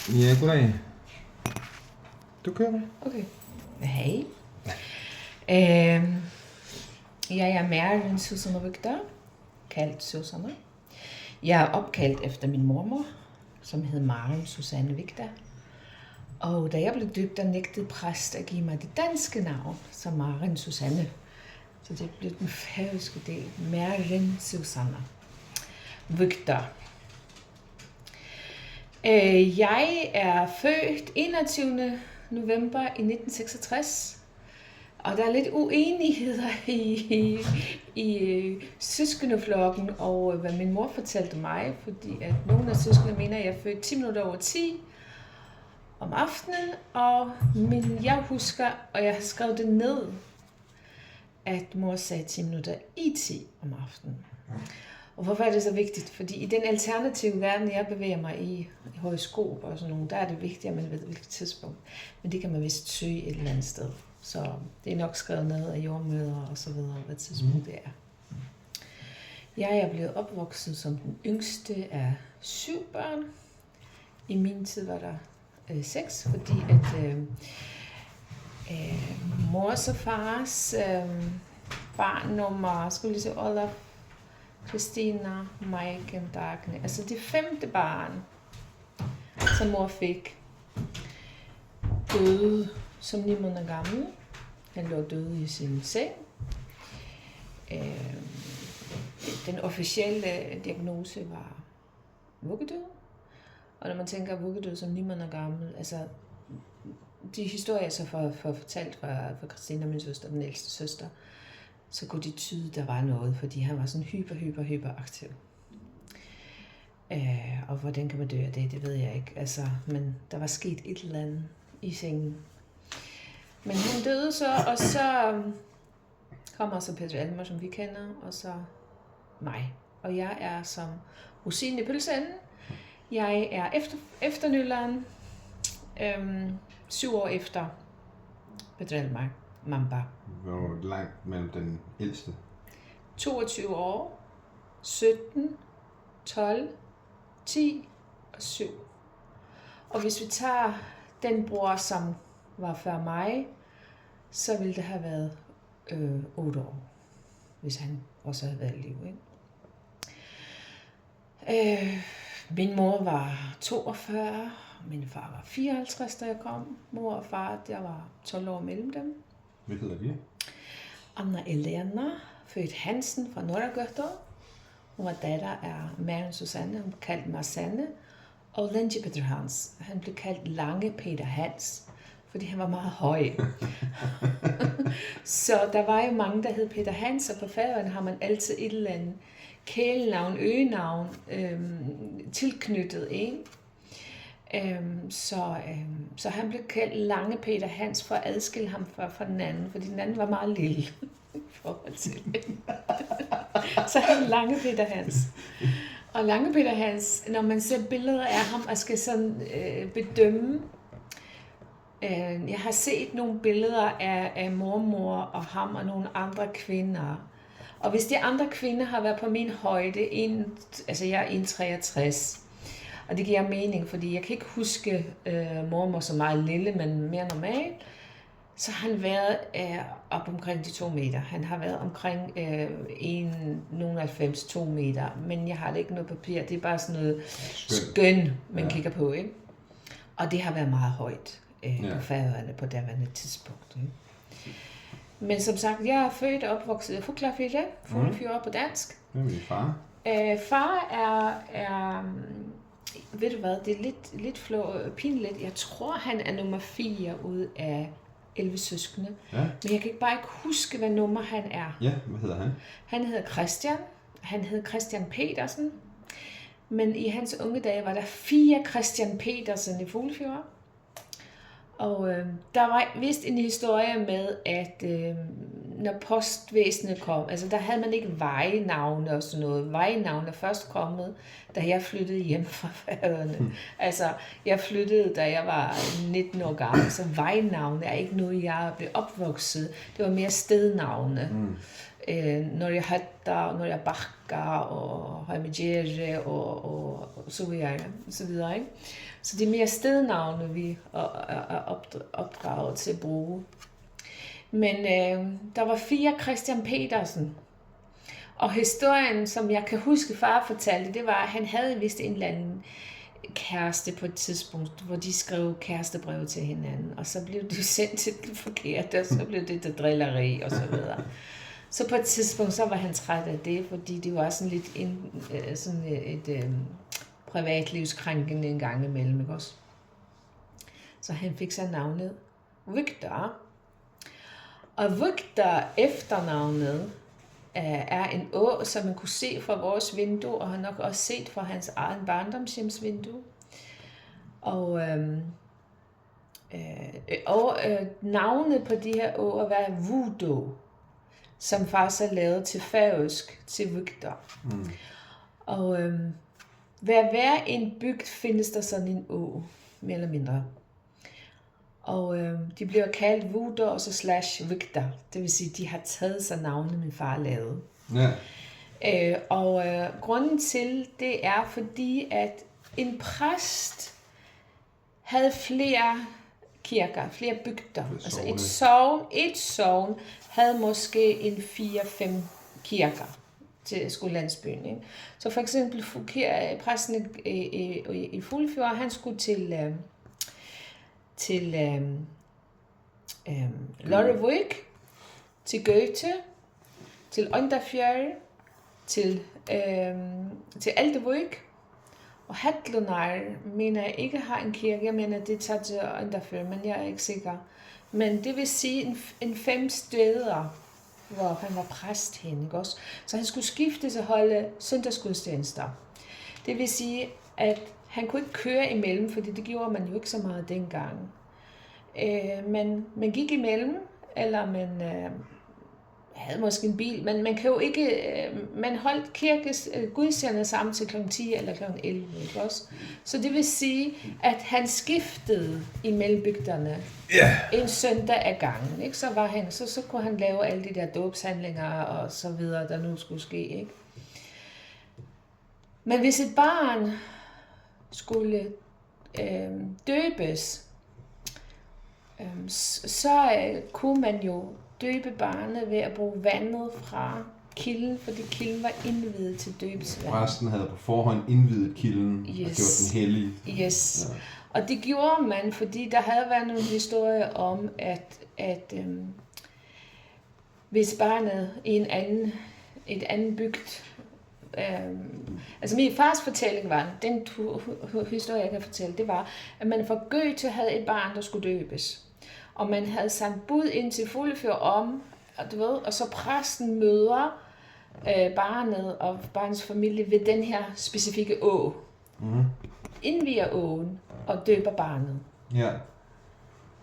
Ja, goddag. Du kører med? Okay. Hej. Jeg er Maren Susanne Victor, kaldt Susanne. Jeg er opkaldt efter min mormor, som hed Maren Susanne Victor. Og da jeg blev døbt, der nægtede præst at give mig det danske navn, som Maren Susanne. Så det blev den færøske del, Maren Susanne Victor. Jeg er født 21. november i 1966, og der er lidt uenigheder i søskendeflokken og hvad min mor fortalte mig, fordi at nogle af søskende mener, at jeg er født 10 minutter over 10 om aftenen, men jeg husker, og jeg har skrevet det ned, at mor sagde 10 minutter i 10 om aftenen. Og hvorfor er det så vigtigt? Fordi i den alternative verden, jeg bevæger mig i horoskop og sådan nogle, der er det vigtigt, at man ved, hvilket tidspunkt. Men det kan man vist søge et eller andet sted. Så det er nok skrevet ned af jordmødre og så videre, hvad tidspunkt det er. Jeg er blevet opvokset som den yngste af 7 børn. I min tid var der 6, fordi at mors og fars barn nummer, skulle lige se, Olaf, Christina, Maiken, Dagny. Altså det 5. barn, som mor fik, døde som 9 måneder gammel. Han lå død i sin seng. Den officielle diagnose var vuggedød. Og når man tænker vuggedød som 9 måneder gammel, altså de historier, så for fortalt fra Christina, min søster, den ældste søster, så kunne de tyde, at der var noget, fordi han var sådan hyper aktiv. Og hvordan kan man dø af det ved jeg ikke. Altså, men der var sket et eller andet i sengen. Men hun døde så, og så kommer så Peter Almer, som vi kender, og så mig. Og jeg er som rosinen i pølseenden. Jeg er efternølleren, 7 år efter Peter Almer. Mamba. Hvor langt mellem den ældste? 22 år, 17, 12, 10 og 7. Og hvis vi tager den bror, som var før mig, så ville det have været 8 år, hvis han også havde været i liv. Ikke? Min mor var 42, min far var 54, da jeg kom. Mor og far, der var 12 år mellem dem. Hvad hedder de? Anna Elena, født Hansen fra Norrgöta. Hun var datter af Maren Susanne, hun blev kaldt Marsanne. Og Lenji Peter Hans, han blev kaldt Lange Peter Hans, fordi han var meget høj. Så der var jo mange, der hed Peter Hans, og på Færøerne har man altid et eller andet kælenavn, øgenavn tilknyttet, ikke? Så han blev kaldt Lange Peter Hans for at adskille ham fra den anden, fordi den anden var meget lille i forhold til det. Så han Lange Peter Hans. Og Lange Peter Hans, når man ser billeder af ham og skal sådan bedømme, jeg har set nogle billeder af mormor og ham og nogle andre kvinder. Og hvis de andre kvinder har været på min højde, altså jeg er 1,63, og det giver mening, fordi jeg kan ikke huske mormor så meget lille, men mere normal. Så har han været op omkring de 2 meter. Han har været omkring 1,90-2 meter, men jeg har det ikke noget papir. Det er bare sådan noget skøn, man kigger på, ikke? Og det har været meget højt på Færøerne på daværende tidspunkt. Ikke? Men som sagt, jeg er født og opvokset i Fuglafjord, Fuglafjord på dansk. Hvem er din far? Far er ved du hvad, det er lidt pinligt. Jeg tror, han er nummer 4 ud af 11 søskende. Ja. Men jeg kan bare ikke huske, hvad nummer han er. Ja, hvad hedder han? Han hedder Christian. Han hed Christian Petersen. Men i hans unge dage var der 4 Christian Petersen i Fuglefjord. Og der var vist en historie med, at når postvæsenet kom, altså der havde man ikke vejnavne og sådan noget. Vejnavne er først kommet, da jeg flyttede hjem fra Færøerne. Altså, jeg flyttede, da jeg var 19 år gammel, så vejnavne er ikke noget, jeg blev opvokset. Det var mere stednavne. Når jeg Hatta, når jeg Bakka og Heimejere og så videre, ikke? Så det er mere stednavne, vi er opdraget til at bruge. Men der var 4 Christian Petersen. Og historien, som jeg kan huske, far fortalte, det var, at han havde vist en eller anden kæreste på et tidspunkt, hvor de skrev kærestebrev til hinanden, og så blev de sendt til det forkerte, og så blev det til drilleri og så videre. Så på et tidspunkt, så var han træt af det, fordi det var sådan lidt sådan et privatlivskrænkende en gang imellem, ikke også? Så han fik sig navnet Victor. Og Victor efternavnet er en å, som man kunne se fra vores vindue, og har nok også set fra hans egen barndomshjemsvindue. Og navnet på de her åer var Voodoo, som far så lavede til færøsk til Victor. Og hver en bygd findes der sådan en å, mere eller mindre. Og de bliver kaldt Voodoo og så / Victor. Det vil sige, de har taget sig navnet, min far lavede. Ja. Grunden til det er, fordi at en præst havde flere kirker, flere bygder. Altså et sogn havde måske en 4-5 kirker til skolelandsbyen. Ikke? Så for eksempel præsten i Fuglefjord, han skulle til Lorrevik, til Goethe, til Øyndarfjörður, til Eldevik, og Hatlunar mener jeg ikke har en kirke. Jeg mener, det tager til Øyndarfjörður, men jeg er ikke sikker. Men det vil sige en 5 steder, hvor han var præst hen, ikke også? Så han skulle skifte til at holde søndagsgudstjenester. Det vil sige, at han kunne ikke køre imellem, fordi det gjorde man jo ikke så meget dengang. Men man gik imellem, eller man havde måske en bil, men man kan jo ikke, man holdt kirkes gudstjenester sammen til kl. 10 eller kl. 11, ikke også? Så det vil sige, at han skiftede imellem bygderne en søndag ad gangen, ikke? Så kunne han lave alle de der dåbshandlinger og så videre, der nu skulle ske, ikke? Men hvis et barn skulle døbes, så kunne man jo døbe barnet ved at bruge vandet fra kilden, fordi kilden var indviet til døbesvand. Præsten havde på forhånd indviet kilden og gjort den hellig. Yes. Ja. Og det gjorde man, fordi der havde været nogle historier om, at hvis barnet i et andet bygd, altså min fars fortælling var, den historie jeg kan fortælle, det var, at man fra Goethe havde et barn, der skulle døbes. Og man havde sendt bud ind til Fuglefjord om, og så præsten møder barnet og barnets familie ved den her specifikke å. Indviger åen og døber barnet. Ja.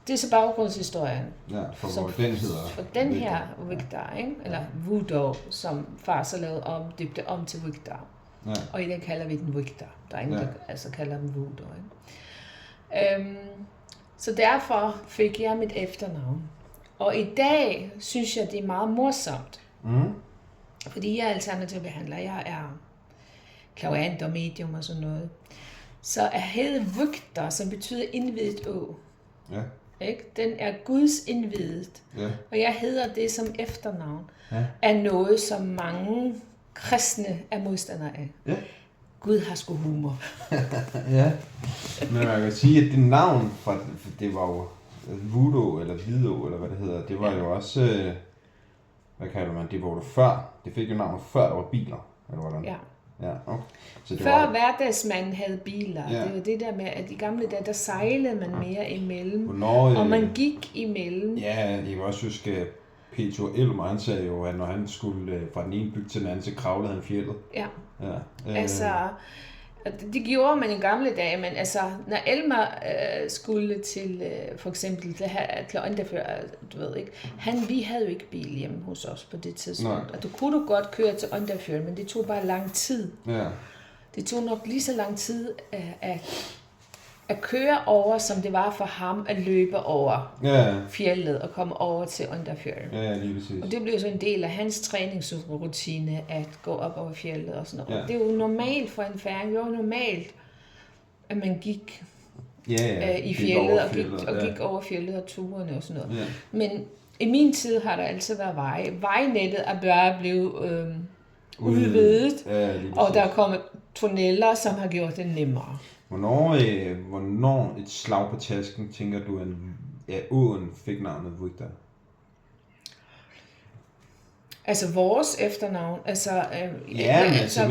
Det er så baggrundshistorien. Ja, for den hedder. For den her Victor, ikke? Eller Voodoo, som far så lavede døbte om til Victor. Ja. Og i den kalder vi den Victor. Der er ingen, der altså kalder den Voodoo. Ikke? Så derfor fik jeg mit efternavn. Og i dag synes jeg, det er meget morsomt. Fordi jeg er alternativ behandler. Jeg er klaverant og medium og sådan noget. Så at hedde Victor, som betyder indvidet å. Ja. Ikke? Den er Guds indvidet. Ja. Og jeg hedder det som efternavn. Ja. Er noget, som mange kristne er modstandere af. Ja. Gud har sgu humor. Ja. Men man kan sige, at det navn, for det var jo Voodoo eller Vido, eller hvad det hedder, det var jo også, hvad kalder man, det var jo før, det fik jo navnet før der var biler, eller hvordan? Ja. Ja, okay. Så det før hverdagsmanden havde biler, det var det der med, at i gamle dage, der sejlede man mere imellem, og man gik imellem. Ja, jeg vil også huske, Peter Elmer, han sagde jo, at når han skulle fra den ene bygd til den anden, så kravlede han fjeldet. Ja. Altså, det gjorde man i gamle dage, men altså, når Elmer skulle til, for eksempel, det her, til Øyndarfjörður, du ved ikke, vi havde jo ikke bil hjemme hos os på det tidspunkt. Og du kunne godt køre til Øyndarfjörður, men det tog bare lang tid. Ja. Det tog nok lige så lang tid at køre over, som det var for ham at løbe over fjellet og komme over til Øyndarfjörður. Ja, lige præcis. Og det blev så en del af hans træningsrutine at gå op over fjellet og sådan noget. Ja. Det er jo normalt for en færing. Det var normalt, at man gik i gik fjellet, over og fjeldet, gik over fjellet og turene og sådan noget. Ja. Men i min tid har der altid været veje. Vejnettet er bare blevet udvidet, og der er kommet tunneller, som har gjort det nemmere. Hvornår et slag på tasken, tænker du, at åen fik navnet Vugda? Altså vores efternavn, mere sådan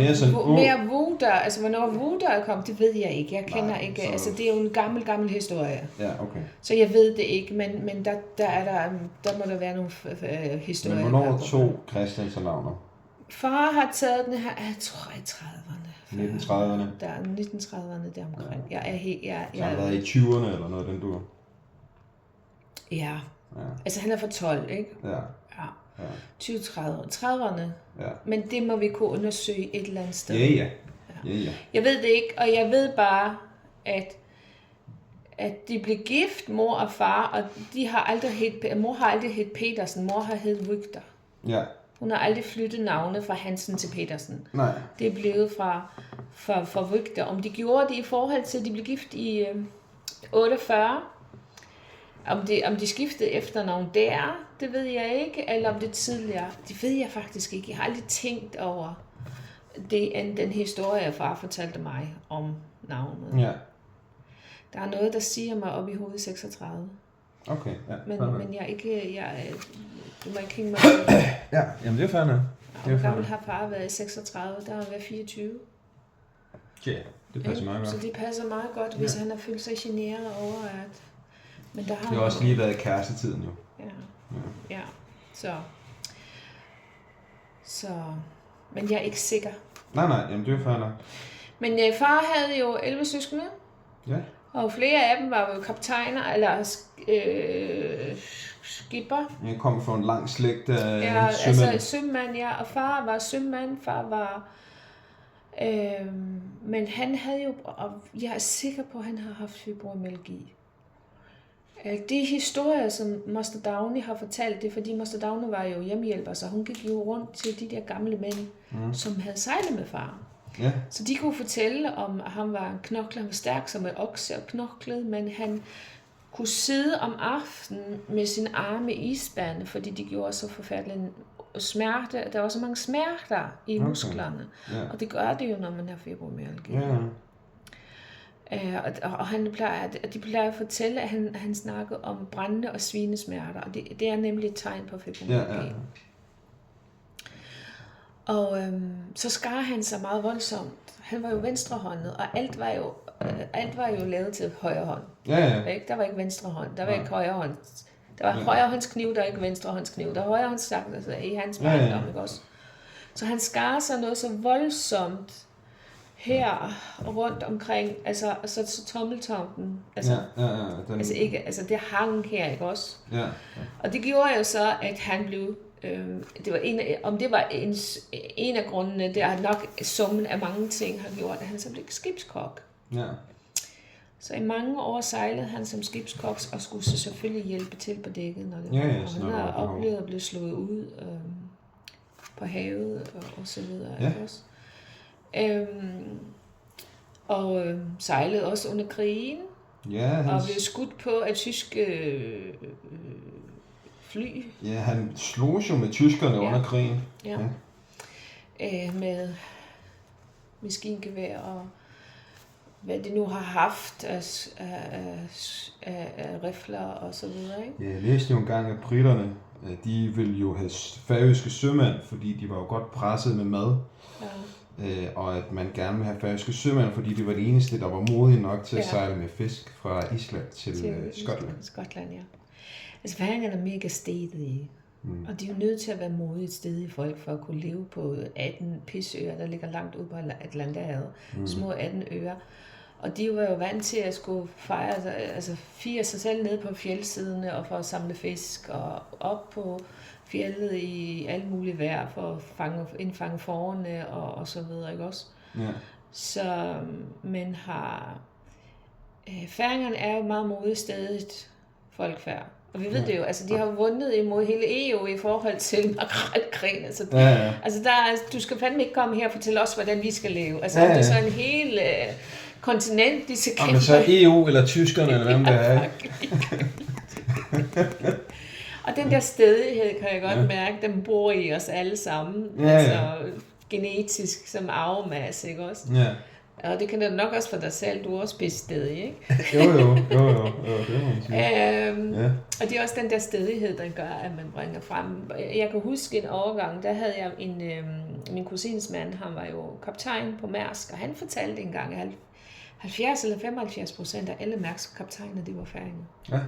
mere Vugda, altså hvornår Vugda er kommet, det ved jeg ikke. Jeg kender ikke, så... altså det er jo en gammel historie. Ja, okay. Så jeg ved det ikke, men der må der være nogle historier. Men hvornår tog Christian så navnet? Far har taget den her, jeg tror i 30'erne. 1930'erne? Der er 1930'erne deromkring. Ja. Jeg er helt... Så har han været i 20'erne eller noget, den du... Ja. Altså han er fra 12, ikke? Ja. 20-30'erne. Ja. Men det må vi kunne undersøge et eller andet sted. Ja. Jeg ved det ikke, og jeg ved bare, at de blev gift, mor og far, og mor har aldrig hed Petersen, mor har hed Vugda. Ja. Hun har aldrig flyttet navnet fra Hansen til Petersen. Nej. Det er blevet fra Vugda. Om de gjorde det i forhold til, at de blev gift i 48, om de skiftede efternavn der, det ved jeg ikke, eller om det tidligere, det ved jeg faktisk ikke. Jeg har aldrig tænkt over den historie, far fortalte mig om navnet. Ja. Der er noget, der siger mig op i hovedet 36. Okay, ja. Men jeg er ikke, du må ikke hænge mig. Ja, jamen det er fair nok. Hvor gammel har far været i 36? Der har været 24. Ja, det passer meget godt. Så det passer meget godt, hvis han har følt sig generet over, at... Men der har det har også lige været kærestetiden jo. Ja. Så... Men jeg er ikke sikker. Nej, jamen det er fair nok. Men far havde jo 11 søskende. Ja. Og flere af dem var jo kaptajner, eller skipper. Jeg kom fra en lang slægt af sømænd. altså sømand, ja. Og far var sømand, far var... men han havde jo... Og jeg er sikker på, at han har haft fibromyalgi. De historier, som Moster Dagny har fortalt, det er fordi Moster Dagny var jo hjemmehjælper, så hun gik jo rundt til de der gamle mænd, som havde sejlet med far. Ja. Så de kunne fortælle om, at han var en knokler, han var stærk som en okse og knoklet, men han kunne sidde om aftenen med sin arme i isbane, fordi de gjorde så forfærdeligt smerte. Der var så mange smerter i musklerne, og det gør det jo, når man har fibromyalgi. Ja. Og de plejer at fortælle, at han snakker om brændende og svinesmerter, og det er nemlig et tegn på fibromyalgi. Ja. Og så skar han sig meget voldsomt. Han var jo venstrehåndet, og alt var jo lavet til højre hånd. Ja. Ikke? Der var ikke venstre hånd, der var ikke højre hånd. Der var højrehåndskniv, der var ikke venstrehåndskniv. Der var højrehåndssagt, altså i hans barndom, ikke også? Så han skar sig noget så voldsomt her rundt omkring, altså så tommeltomten, det hang her, ikke også? Ja. Og det gjorde jo så, at han blev, det var en af grundene, det er nok summen af mange ting, har gjort, at han så blev skibskok. Ja. Så i mange år sejlede han som skibskok, og skulle så selvfølgelig hjælpe til på dækket, når det var. Og han har oplevet at blive slået ud på havet og så videre, ikke også? Sejlede også under krigen, og blev skudt på af tyske fly. Ja, han slog jo med tyskerne under krigen. Ja. Med maskingevær og hvad de nu har haft af rifler og så videre, ikke? Ja, jeg læste jo engang, at britterne, de ville jo have færøske sømænd, fordi de var jo godt presset med mad. Ja. Og at man gerne vil have færøske sømænd, fordi det var det eneste, der var modige nok til at sejle med fisk fra Island til Skotland. Skotland, ja. Altså færingerne er mega stedige, og de er jo nødt til at være modige stedige folk for at kunne leve på 18 pisøer, der ligger langt ude på Atlanterhavet. Små 18 øer. Og de var jo vant til at skulle fire sig selv ned på fjeldsiderne og for at samle fisk, og op på fjeldet i alle mulige vejr for at indfange forerne og så videre, ikke også? Ja. Så man har... Færingerne er jo meget modigt stedigt folkfærd. Og vi ved det jo, altså de har vundet imod hele EU i forhold til makrelkrigen. Altså, altså du skal fandme ikke komme her og fortælle os, hvordan vi skal leve. Altså det er så en hel kontinent, disse Om det så er EU eller tyskerne, eller hvem det er, ikke? Og den der stedighed kan jeg godt mærke, den bor i os alle sammen. Ja. Altså genetisk som arvemasse, ikke også? Ja. Og det kan du nok også for dig selv, du er også bestedig, ikke? Jo, det må man sige. Ja. Og det er også den der stedighed, der gør, at man bringer frem. Jeg kan huske en overgang, der havde jeg min kusines mand, han var jo kaptajn på Mærsk, og han fortalte engang, at 70 eller 75% af alle Mærsk kaptajner, det var færinger. Ja,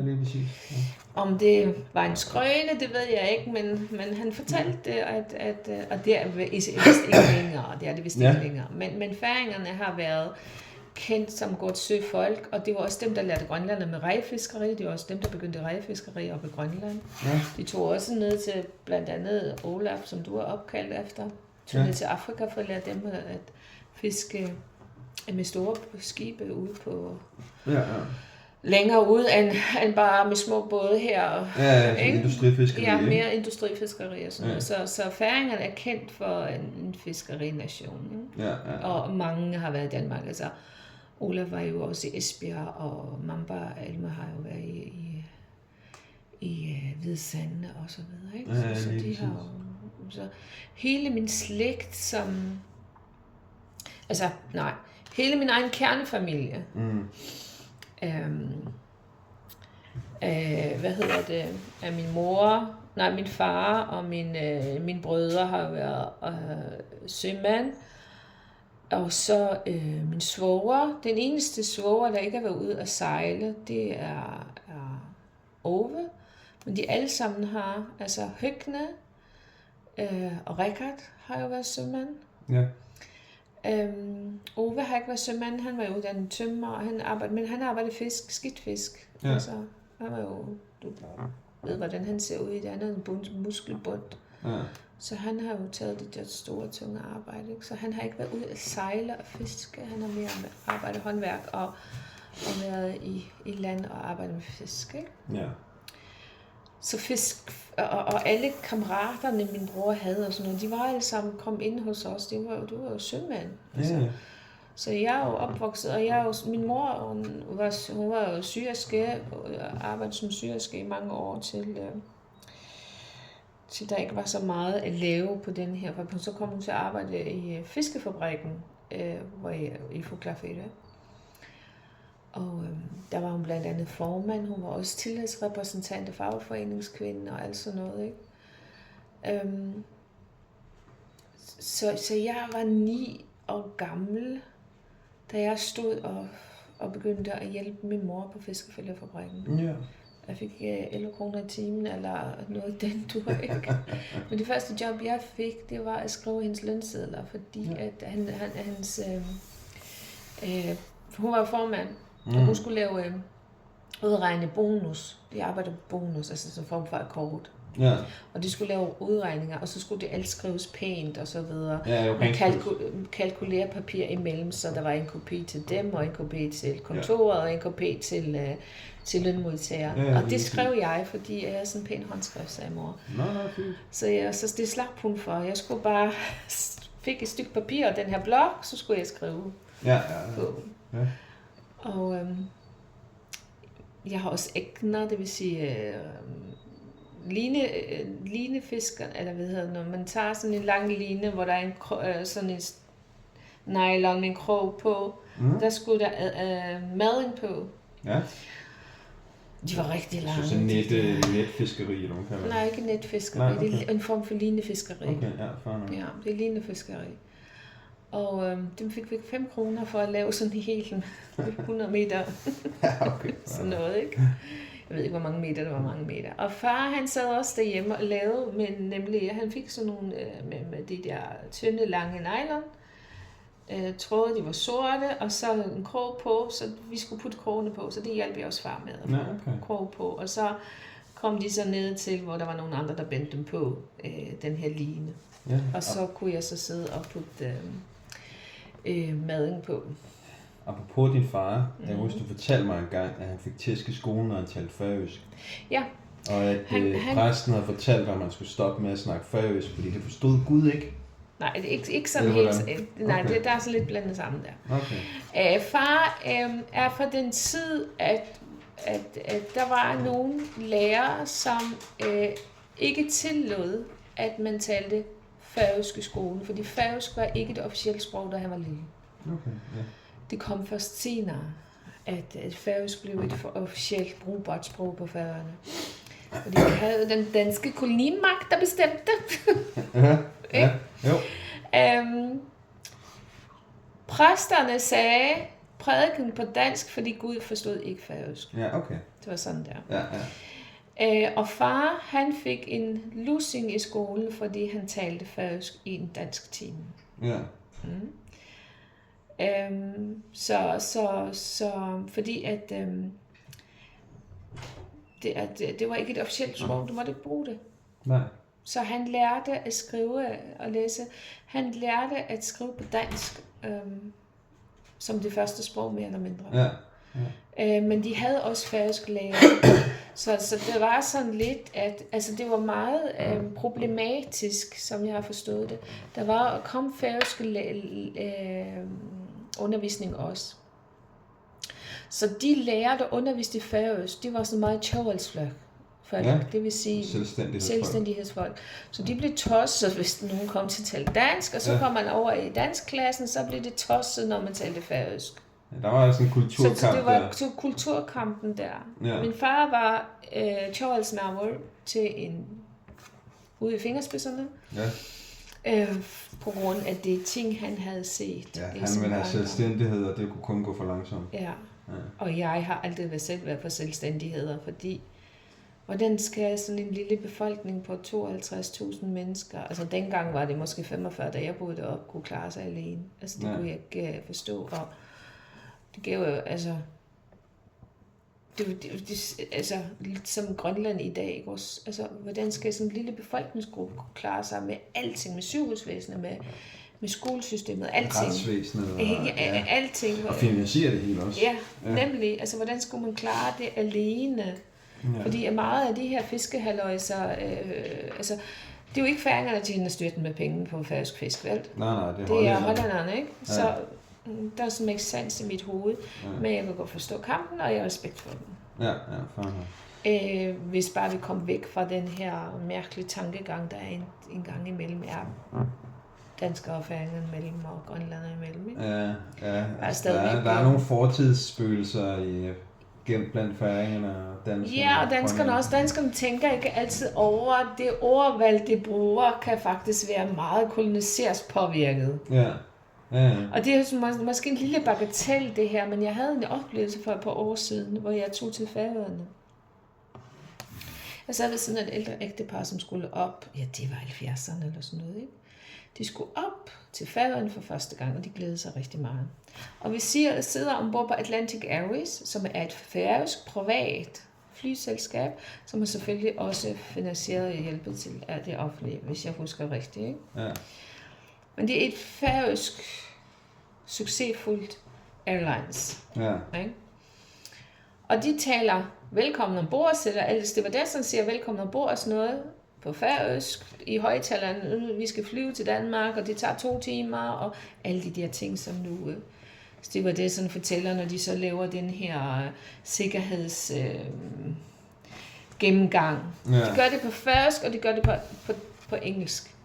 lige præcis. Ja. Om det var en skrøne, det ved jeg ikke, men han fortalte det, og det er vist ikke længere, det er det vist ikke længere. Men færingerne har været kendt som godt søfolk, og det var også dem, der lærte grønlænderne med rejfiskeri, det var også dem, der begyndte rejfiskeri oppe i Grønland. Ja. De tog også ned til blandt andet Olaf, som du er opkaldt efter, tog ned til Afrika for at lære dem at fiske med store skibe ude på... Længere ud end bare med små både her. Ja, industrifiskeri. Ja, mere industrifiskeri og sådan noget. Så færingerne er kendt for en fiskerination. Ja. Og mange har været i Danmark. Altså, Olaf var jo også i Esbjerg, og Mamba og Alma har jo været i Hvide Sande og så videre. Ikke? Så de har jo, så hele min slægt, som... Altså, nej. Hele min egen kernefamilie. Af min mor, min far og mine brødre har været sømand. Og så min svoger, den eneste svoger, der ikke har været ude at sejle, det er Ove. Men de alle sammen har, altså Høgne og Richard har jo været sømand. Ja. Ove har ikke været sømand, han var jo uddannet tømrer, og han arbejdede skidtfisk. Ja. Altså, han var jo, du ved, hvordan han ser ud i det andet, en muskelbund. Ja. Så han har jo taget det der store, tunge arbejde. Ikke? Så han har ikke været ude at sejle og fiske, han har mere med arbejde håndværk og været i land og arbejde med fisk. Ikke? Ja. Så fisk, og alle kammeraterne, min bror havde og sådan noget, de var alle sammen kom ind hos os. Det var jo sømand. Altså. Så jeg er jo opvokset, og min mor, hun var jo syerske, og arbejdede som syerske i mange år til der ikke var så meget at lave på den her. Så kom hun til at arbejde i fiskefabrikken, hvor jeg i Fuglafjord. Og der var hun blandt andet formand, hun var også tillidsrepræsentant af fagforeningskvinden og alt sådan noget, ikke? Så jeg var 9 år gammel, da jeg stod og begyndte at hjælpe min mor på fiskefældefabrikken. Ja. Jeg fik 11 kroner i timen, eller noget den du ikke. Men det første job, jeg fik, det var at skrive hendes lønsedler, fordi at hun var formand, og hun skulle lave udregne bonus. De arbejdede på bonus, altså som form for akkord. Ja. Og de skulle lave udregninger, og så skulle det alt skrives pænt og så videre. Ja, man kalkulere papir imellem, så der var en kopi til dem, og en kopi til kontoret, og en kopi til lønmodtager. Ja, og det skrev jeg, fordi jeg er sådan en pæn håndskrift, sagde mor. Så det slap hun for. Jeg skulle bare fik et stykke papir og den her blok, så skulle jeg skrive på. Ja. Og jeg har også ægner, det vil sige linefisker, eller hvad hedder det, når man tager sådan en lang line, hvor der er sådan en nylon med en krog på, der skulle der maden på. Ja. De var rigtig lange. Så sådan netfiskeri, eller hvad kan man? Nej, ikke netfiskeri. Okay. Det er en form for linefiskeri. Okay, ja, det er linefiskeri. Og dem fik vi 5 kroner for at lave sådan en hel 100 meter. Ja, okay. Sådan noget, ikke? Jeg ved ikke, hvor mange meter, det var mange meter. Og far, han sad også derhjemme og lavede, men nemlig, han fik sådan nogle med de der tynde, lange nylon. Tråde, de var sorte, og så en krog på, så vi skulle putte krogene på, så det hjalp jeg også far med at få krog på. Og så kom de så ned til, hvor der var nogle andre, der bændte dem på den her line. Ja. Og så kunne jeg så sidde og putte maden på. Apropos din far, jeg husker, du fortalte mig engang, at han fik tæsk i skolen, når han talte færøsk. Ja. Og at præsten havde fortalt, at man skulle stoppe med at snakke færøsk, fordi det forstod Gud ikke. Nej, det er ikke sådan Eller helt... Nej, Okay. der er så lidt blandet sammen der. Okay. Far er fra den tid, at der var nogle lærere, som ikke tillod, at man talte færøsk i skolen, fordi færøsk var ikke det officielle sprog, da han var lille. Okay, ja. Det kom først senere, at færøsk blev et officielt brugbart sprog på Færøerne. Fordi vi havde den danske kolonimagt, der bestemte. Ja, jo. Præsterne sagde prædiken på dansk, fordi Gud forstod ikke færøsk. Ja, okay. Det var sådan der. Ja, ja. Og far, han fik en lussing i skolen, fordi han talte færøsk i en dansk time. Ja. Så fordi at det var ikke et officielt sprog, du måtte ikke bruge det. Nej. Så han lærte at skrive og læse. Han lærte at skrive på dansk, som det første sprog mere eller mindre. Ja. Men de havde også færøsk lærer. Så det var sådan lidt, at altså det var meget problematisk, som jeg har forstået det. Der kom færøsk undervisning også. Så de lærere, der underviste i færøsk, de var sådan meget tjåvalsflok. Ja. Det vil sige Selvstændighedsfolk. Så de blev tosset, hvis nogen kom til at tale dansk, og så kom man over i danskklassen, så blev det tosset, når man talte færøsk. Ja, der var altså en kulturkamp så det var der. kulturkampen der. Ja. Min far var tjåvalsnavl til ude i fingerspidserne. Ja. På grund af det ting, han havde set. Ja, han ville have selvstændighed, og det kunne kun gå for langsomt. Ja. Og jeg har aldrig selv været på selvstændigheder, fordi hvordan skal sådan en lille befolkning på 52.000 mennesker, altså dengang var det måske 45, da jeg boede deroppe, kunne klare sig alene. Altså det kunne jeg ikke forstå, og det gav jo, altså, altså lidt som Grønland i dag, ikke også? Altså, hvordan skal sådan en lille befolkningsgruppe kunne klare sig med alting, med sygehusvæsenet, med skolesystemet, alting. Retsvæsenet. Ja, alting. Og finansiere det hele også. Ja, nemlig. Altså, hvordan skulle man klare det alene? Ja. Fordi meget af de her fiskehalløjser, altså, det er jo ikke færingerne, der tjener styrten med penge på færøsk fisk, vel? Nej, det er hollænderne, ikke? Ja. Så der er sådan ikke sans i mit hoved, men jeg vil godt forstå kampen, og jeg har respekt for den. Ja, fair. Hvis bare vi kom væk fra den her mærkelige tankegang, der er en gang imellem danskere og færinger imellem, og grønlænder imellem, ikke? Ja. Altså, der er nogle fortidsspøgelser gemt blandt færingerne og danskerne. Ja, og danskerne også. Danskerne tænker ikke altid over, det ordvalg, de bruger, kan faktisk være meget kolonisers påvirket. Ja. Og det er måske en lille bagatel, det her, men jeg havde en oplevelse for et par år siden, hvor jeg tog til Færøerne. Jeg sad ved siden af et ældre ægtepar, som skulle op, ja, det var 70'erne eller sådan noget, ikke? De skulle op til Færøerne for første gang, og de glædede sig rigtig meget. Og vi sidder ombord på Atlantic Airways, som er et færøsk privat flyselskab, som har selvfølgelig også finansieret og hjælpet til det offentlige, hvis jeg husker rigtigt, ikke? Ja. Men det er et færøsk succesfuldt airlines. Ja. Ikke? Og de taler velkommen ombord, eller altså det var der, som siger velkommen ombord og sådan noget på færøsk i højtaleren. Vi skal flyve til Danmark, og det tager 2 timer, og alle de der ting, som nu det var det, sådan fortæller, når de så laver den her sikkerheds gennemgang. Ja. De gør det på færøsk, og de gør det på engelsk.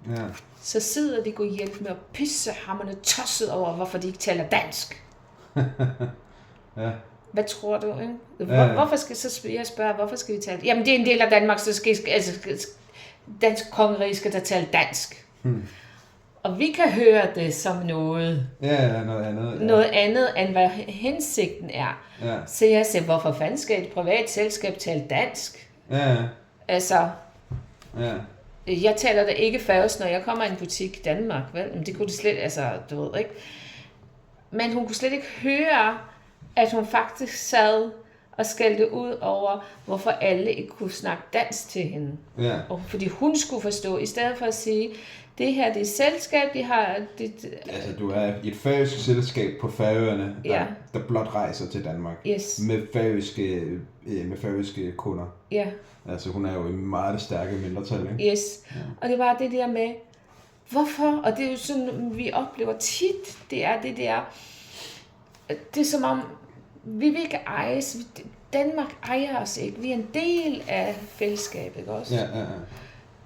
Ja. Så sidder de går hjælp med at pisse hammerne tosset over, hvorfor de ikke taler dansk. Ja. Hvad tror du, ikke? Hvorfor skal jeg spørge, hvorfor skal vi tale? Jamen, det er en del af Danmark, så skal dansk kongerige skal der tale dansk. Og vi kan høre det som noget. Ja, noget andet. Ja. Noget andet, end hvad hensigten er. Ja. Så jeg siger, hvorfor fanden skal et privat selskab tale dansk? Ja. Altså, Ja. jeg taler da ikke færøsk, når jeg kommer i en butik i Danmark, vel? Men det kunne det slet, altså, du ved ikke. Men hun kunne slet ikke høre, at hun faktisk sad og skældte ud over, hvorfor alle ikke kunne snakke dansk til hende. Ja. Og fordi hun skulle forstå, i stedet for at sige, det her det er selskab, de har... Altså, du er et færøsk selskab på Færøerne, der blot rejser til Danmark. Yes. Med færøske kunder. Ja. Altså, hun er jo i meget stærke mindretal, ikke? Yes. Ja. Og det var det der med, Hvorfor? Og det er jo sådan, vi oplever tit, det er som om, vi vil ikke ejes. Danmark ejer os ikke. Vi er en del af fællesskabet, ikke også? Ja.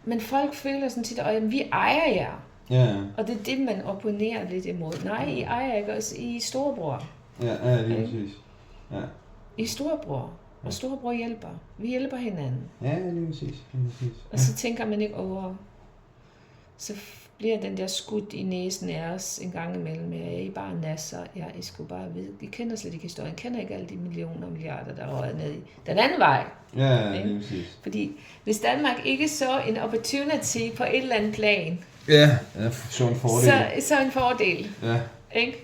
Men folk føler sådan tit, at vi ejer jer. Ja. Og det er det, man opponerer lidt imod. Nej, I ejer ikke os. I er storebror. Ja, lige præcis. Ja. I er storebror. Og storebror hjælper. Vi hjælper hinanden. Ja, lige præcis. Og så tænker man ikke over, så bliver den der skudt i næsen af os en gang imellem. Ja, I bare nasser. Ja, I skulle bare vide. I kender slet ikke historien. I kender ikke alle de millioner og milliarder, der røget ned i den anden vej. Ja, lige præcis. Fordi hvis Danmark ikke så en opportunity på et eller andet plan, Ja, så en fordel. så en fordel. Ja. Ikke?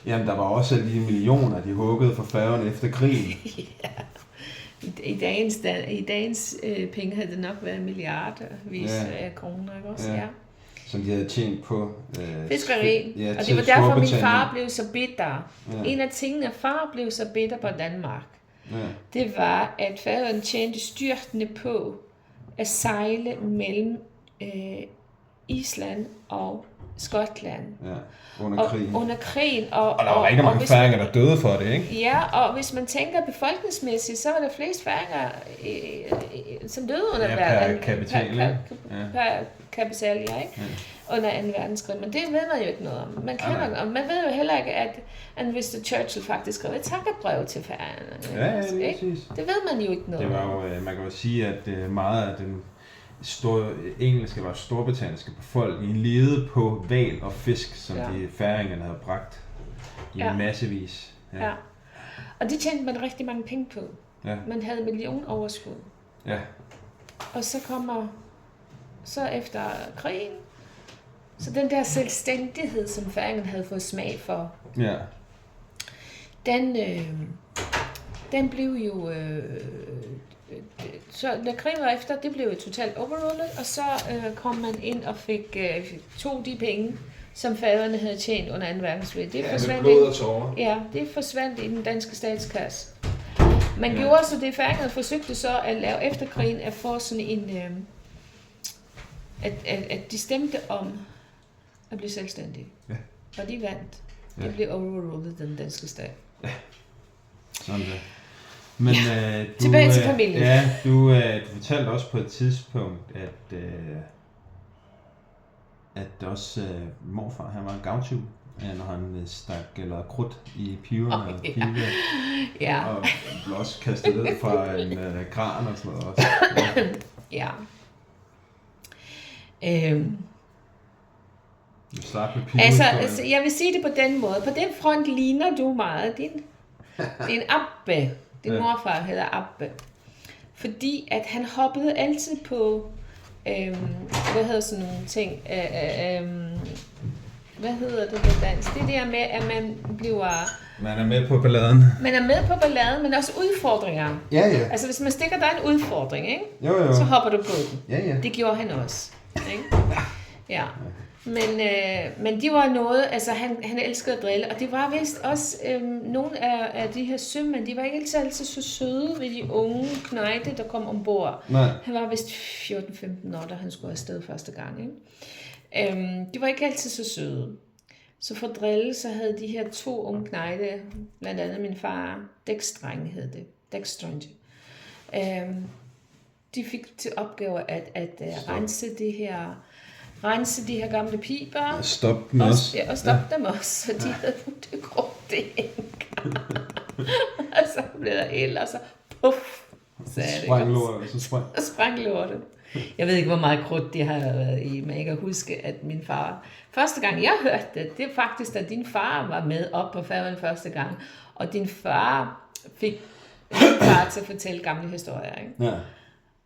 Jamen, der var også alle de millioner, de huggede for Færøerne efter krigen. Ja. I dagens penge havde det nok været milliardervis af kroner, ikke også? Ja. Som de havde tjent på fiskeri. Ja, og det var derfor, min far blev så bitter. Ja. En af tingene, far blev så bitter på Danmark, det var, at Færøerne tjente styrtende på at sejle mellem Island og Skotland. Ja, under krigen. Under krigen. Og der var rigtig mange færinger, der døde for det, ikke? Ja, og hvis man tænker befolkningsmæssigt, så var der flest færinger, som døde under per kapital, per kapital, ikke? Ja. Under 2. verdenskrig. Men det ved man jo ikke noget om. Og man ved jo heller ikke, at Winston Churchill faktisk skrev et takkebrev til færingerne. Ja, præcis. Det ved man jo ikke noget om. Det var jo, man kan jo sige, at meget af den engelske var storbritanniske befolkning levede på hval og fisk, som de færingerne havde bragt i massevis. Ja. Og det tjente man rigtig mange penge på. Ja. Man havde millionoverskud. Ja. Og så efter krigen, så den der selvstændighed, som færingerne havde fået smag for, den blev jo... Så da krigen var efter, det blev jo totalt overrullet, og så kom man ind og tog de penge, som færingerne havde tjent under 2. verdenskrig. Det forsvandt med blod og tårer. Ja, det forsvandt i den danske statskasse. Man gjorde så det, færingerne forsøgte så at lave efter krigen, at få sådan en... At de stemte om at blive selvstændige. Ja. Og de vandt. Det blev overrullet den danske stat. Ja, sådan det. Men tilbage til familien. Ja, du fortalte også på et tidspunkt, at også morfar, han var en gavtyv, når han stak eller krudt i piberne. Ja. Og blev også kastet ned fra en kran og sådan noget også. Ja. Altså, jeg vil sige det på den måde. På den front ligner du meget din Abbe. Din morfar hedder Abbe. Fordi at han hoppede altid på, hvad hedder sådan nogle ting, hvad hedder det på dansk? Det der med, at man bliver... Man er med på balladen. Man er med på balladen, men også udfordringer. Ja. Altså hvis man stikker dig en udfordring, ikke? Jo. Så hopper du på den. Ja. Det gjorde han også. Ikke? Ja. Men de var noget, altså han elskede at drille, og det var vist også nogle af de her sømænd, de var ikke altid så søde ved de unge knejte, der kom ombord. Nej. Han var vist 14-15 år, da han skulle afsted første gang. Ikke? De var ikke altid så søde. Så for drille, så havde de her 2 unge knejte, blandt andet min far, dækstreng hed det, dækstreng. De fik til opgave at rense de her gamle piber. Og stoppe dem også. Ja, og stoppe dem også, så de havde puttet krudt det og så blev der el, og så puff, sagde det. Sprang lortet. Jeg ved ikke, hvor meget krudt de har været i, men jeg kan huske, at min far... Første gang, jeg hørte det, det er faktisk, da din far var med op på Færøerne første gang, og din far fik min far til at fortælle gamle historier, ikke? Ja.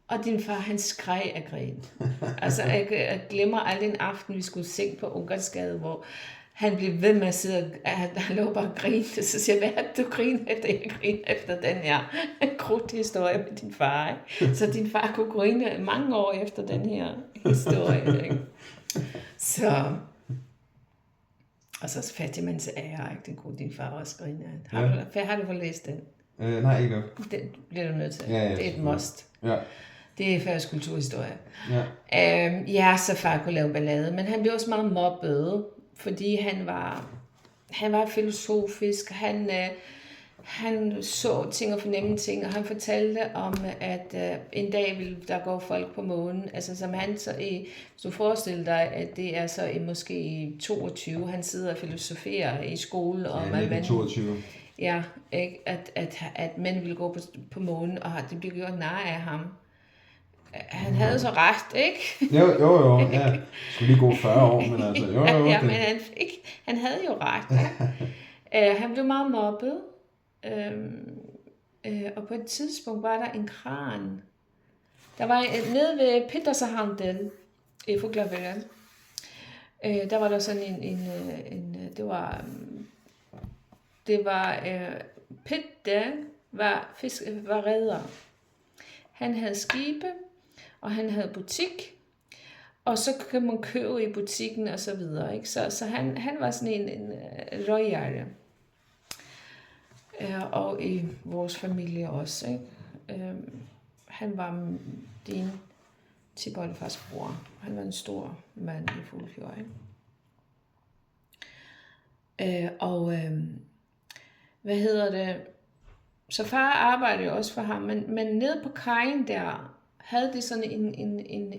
Og din far, han skreg af grin. Altså, jeg glemmer aldrig en aften, vi skulle synge på Ungersgade, hvor han blev ved med at sidde, han lå bare og grinte. Så siger jeg, hvad er det, du griner efter? Jeg griner efter den her krudthistorie med din far. Ikke? Så din far kunne grine mange år efter den her historie. Ikke? Så... Og så fattigmands ære, ikke? Den kunne din far også grine af. Har du fået læst den? Nej, ikke. Den bliver du nødt til. Ja, det er et must. Ja. Det er færøsk kulturhistorie. Ja. Ja, så far kunne lave ballade, men han blev også meget mobbet, fordi han var filosofisk, han så ting og fornemme ting, og han fortalte om, at en dag ville der gå folk på månen. Altså som han så hvis du forestiller dig, at det er så måske i 22, han sidder og filosoferer i skole om, Ja, 1922. Ja, ikke? At mænd ville gå på månen, og det blev gjort nar af ham. Han havde så ret, ikke? Jo, ja. Skulle lige gå 40 år, men altså, jo. Ja, men han havde jo ret. Han blev meget mobbet. Og på et tidspunkt var der en kran. Der var nede ved Petersahandel i Fuglavøen. Der var der sådan det var Petter var redder. Han havde skibe, og han havde butik, og så kan man købe i butikken og så videre, ikke? Så han var sådan en røgjerde. Og i vores familie også, ikke? Han var din tipoldefars bror. Han var en stor mand i Fuglefjord, ikke? Så far arbejdede jo også for ham, men nede på kajen der havde de sådan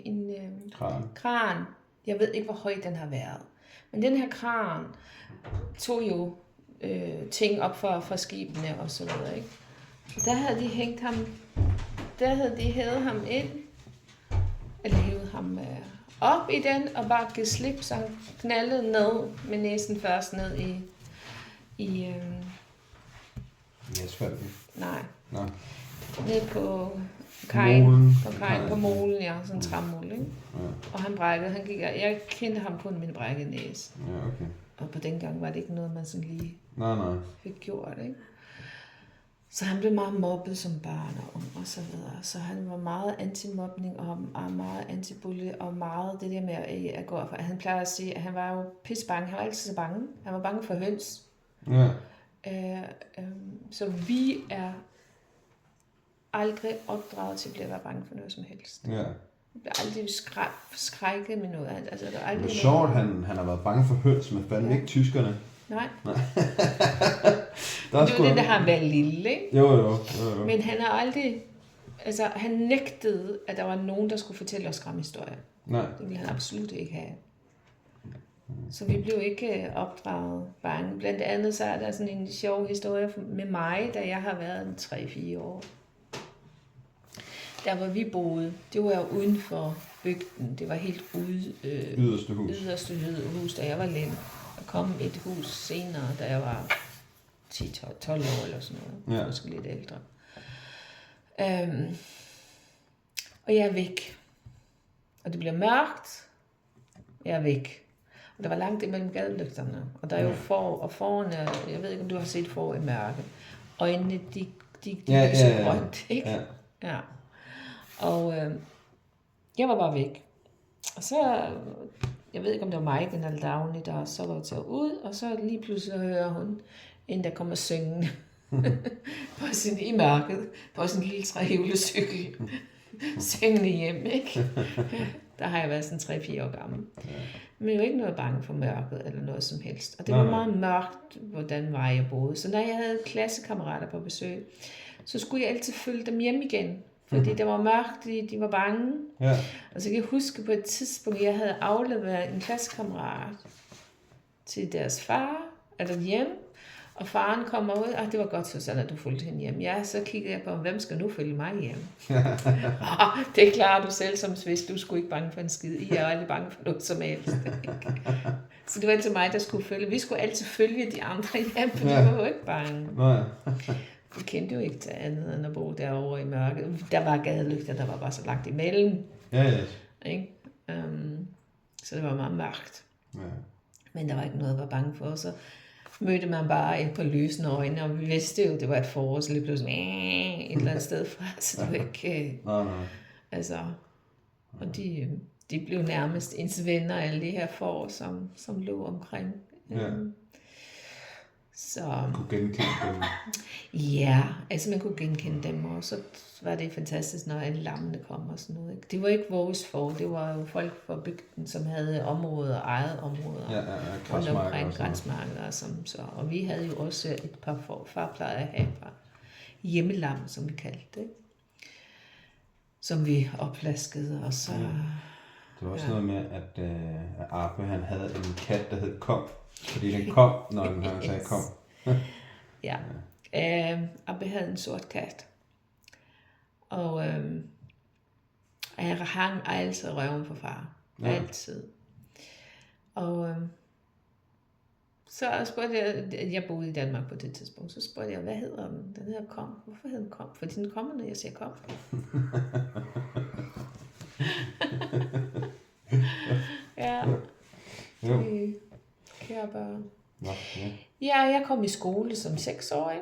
en kran. Jeg ved ikke, hvor høj den har været. Men den her kran tog jo ting op for skibene og så videre, ikke? Der havde de hængt ham, hævet ham ind, eller hævet ham op i den, og bare givet slip, så han knaldede ned med næsen først ned i asfalten. Nej. Nå. Ned på kajen, på molen, ja, sådan en træmol, ikke? Ja. Og han brækkede, jeg kendte ham kun med en brækket næse. Ja, okay. Og på den gang var det ikke noget, man sådan lige Nej. fik gjort, ikke? Så han blev meget mobbet som barn og ung og så videre. Så han var meget anti-mobning og meget anti-bully og meget det der med at gå for. Han plejer at sige, at han var jo pissebange. Han var altid så bange. Han var bange for høns. Ja. Så vi er aldrig opdraget til at være bange for noget som helst. Ja. Vi bliver aldrig skrækket med noget. Altså, der er aldrig det er sjovt, han har været bange for høns, men fandme ikke tyskerne. Nej. Det er det, der har været lille, ikke? Jo. Men han har aldrig... Altså, han nægtede, at der var nogen, der skulle fortælle os skræmhistorier. Nej. Det ville han absolut ikke have. Så vi blev ikke opdraget bange. Blandt andet så er der sådan en sjov historie med mig, da jeg har været 3-4 år. Der hvor vi boede, det var jo uden for bygden. Det var helt yderste hus, da jeg var lille. Der kom et hus senere, da jeg var 10-12 år eller sådan noget. Ja. Måske lidt ældre. Og jeg er væk. Og det bliver mørkt. Jeg er væk. Og der var langt imellem gadelygterne. Og der er jo får, og forerne, jeg ved ikke, om du har set får i mørke. Øjnene, de lyser grønt, ikke? Ja. Og jeg var bare væk. Og så, jeg ved ikke, om det var mig, den her Dagny, der så var taget ud, og så lige pludselig hører hun en, der kommer syngende i mørket, på sin lille trehjulecykel, syngende hjem, ikke? Der har jeg været sådan 3-4 år gammel. Men jeg var ikke noget bange for mørket eller noget som helst. Og det var meget mørkt, hvordan var jeg boede. Så når jeg havde klassekammerater på besøg, så skulle jeg altid følge dem hjem igen. Fordi det var mørkt, de var bange. Ja. Og så kan jeg huske på et tidspunkt, jeg havde afleveret en klassekammerat til deres far, eller hjem. Og faren kommer ud, og det var godt, Susanne, at du fulgte hende hjem. Ja, så kiggede jeg på, hvem skal nu følge mig hjem? Det klarer du selv som hvis du skulle ikke bange for en skid. I er aldrig bange for noget som helst. Så det var altid mig, der skulle følge. Vi skulle altid følge de andre hjem, for de var jo ikke bange. Vi kendte jo ikke til andet end at bo derovre i mørket. Der var gadelygter, der var bare så langt imellem. Ja. Ikke? Så det var meget mørkt. Ja. Men der var ikke noget, jeg var bange for. Så mødte man bare et par lysende øjne, og vi vidste jo, det var et forår, så lige pludselig et eller andet sted fra, så det var ikke... Nej. Altså, og de blev nærmest ens venner, alle de her forår, som lå omkring. Ja. Så Kunne genkende dem. ja, altså man kunne genkende dem, og så var det fantastisk, når alle lammene kom og sådan noget. Ikke? Det var ikke vores for, det var jo folk fra bygden, som havde områder, eget områder. Ja, Rundt græsmarker omkring og sådan noget. grænsmarker, og vi havde jo også et par farplejede at have par hjemmelam, som vi kaldte det, ikke? Som vi opflaskede, og så... Det var også noget med, at Arpe, han havde en kat, der hed Kom. Fordi den kom, når han sagde kom. Ja. Abbe havde en sort kat. Og jeg hang altid røven på far. Ja. Altid. Og så spurgte jeg boede i Danmark på det tidspunkt, så spurgte jeg, hvad hedder den? Den hedder Kom. Hvorfor hedder den Kom? Fordi den kommer, når jeg siger Kom. Ja. Jo. Kære børn. Nå, ja. Ja, jeg kom i skole som 6-årig.